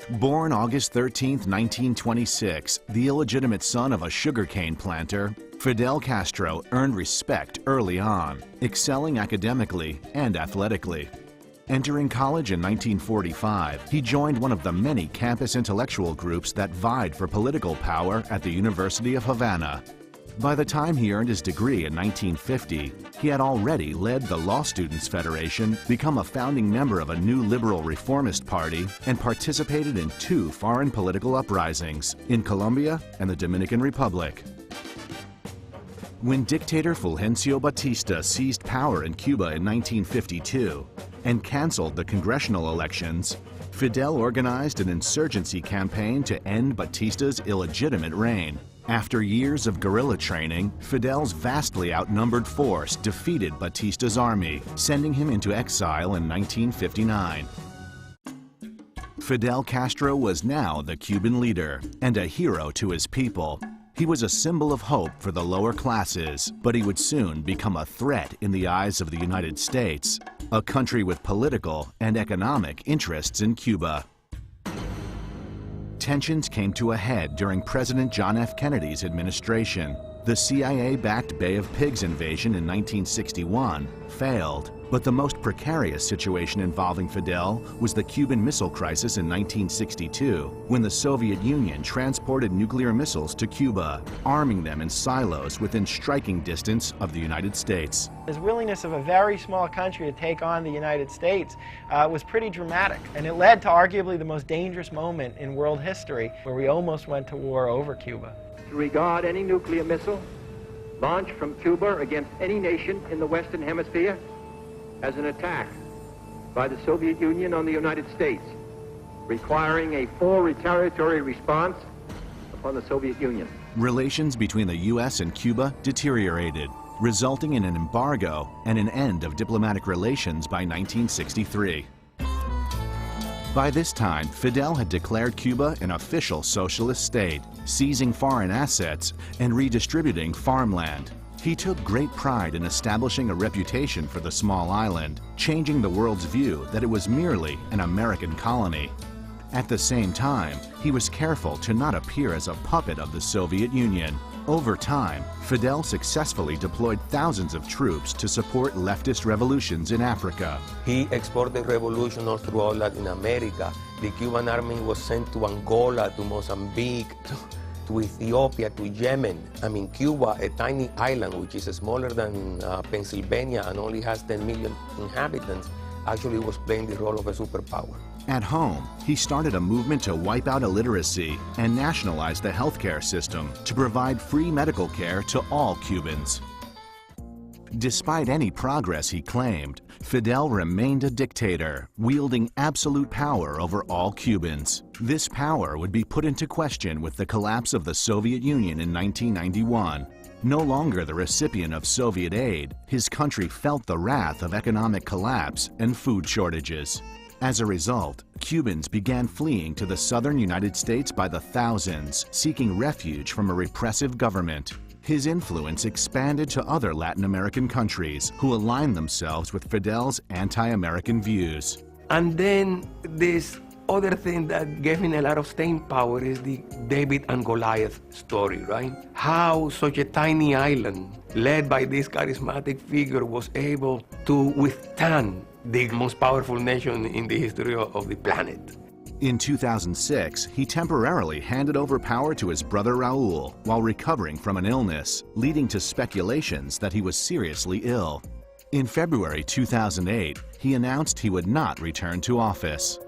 Born August 13, 1926, the illegitimate son of a sugarcane planter, Fidel Castro earned respect early on, excelling academically and athletically. Entering college in 1945, he joined one of the many campus intellectual groups that vied for political power at the University of Havana. By the time he earned his degree in 1950, he had already led the Law Students Federation, become a founding member of a new liberal reformist party, and participated in 2 foreign political uprisings in Colombia and the Dominican Republic. When dictator Fulgencio Batista seized power in Cuba in 1952 and canceled the congressional elections, Fidel organized an insurgency campaign to end Batista's illegitimate reign. After years of guerrilla training, Fidel's vastly outnumbered force defeated Batista's army, sending him into exile in 1959. Fidel Castro was now the Cuban leader and a hero to his people. He was a symbol of hope for the lower classes, but he would soon become a threat in the eyes of the United States, a country with political and economic interests in Cuba. Tensions came to a head during President John F. Kennedy's administration. The CIA-backed Bay of Pigs invasion in 1961 failed, but the most precarious situation involving Fidel was the Cuban Missile Crisis in 1962, when the Soviet Union transported nuclear missiles to Cuba, arming them in silos within striking distance of the United States. His willingness of a very small country to take on the United States was pretty dramatic, and it led to arguably the most dangerous moment in world history, where we almost went to war over Cuba. To regard any nuclear missile launched from Cuba against any nation in the Western Hemisphere as an attack by the Soviet Union on the United States, requiring a full retaliatory response upon the Soviet Union. Relations between the U.S. and Cuba deteriorated, resulting in an embargo and an end of diplomatic relations by 1963. By this time, Fidel had declared Cuba an official socialist state, seizing foreign assets and redistributing farmland. He took great pride in establishing a reputation for the small island, changing the world's view that it was merely an American colony. At the same time, he was careful to not appear as a puppet of the Soviet Union. Over time, Fidel successfully deployed thousands of troops to support leftist revolutions in Africa. He exported revolution all throughout Latin America. The Cuban army was sent to Angola, to Mozambique, to Ethiopia, to Yemen. I mean, Cuba, a tiny island which is smaller than Pennsylvania and only has 10 million inhabitants, actually was playing the role of a superpower. At home, he started a movement to wipe out illiteracy and nationalize the healthcare system to provide free medical care to all Cubans. Despite any progress he claimed, Fidel remained a dictator, wielding absolute power over all Cubans. This power would be put into question with the collapse of the Soviet Union in 1991. No longer the recipient of Soviet aid, his country felt the wrath of economic collapse and food shortages. As a result, Cubans began fleeing to the southern United States by the thousands, seeking refuge from a repressive government. His influence expanded to other Latin American countries who aligned themselves with Fidel's anti-American views. And then this other thing that gave him a lot of staying power is the David and Goliath story, right? How such a tiny island, led by this charismatic figure, was able to withstand the most powerful nation in the history of the planet. In 2006, he temporarily handed over power to his brother Raul while recovering from an illness, leading to speculations that he was seriously ill. In February 2008, he announced he would not return to office.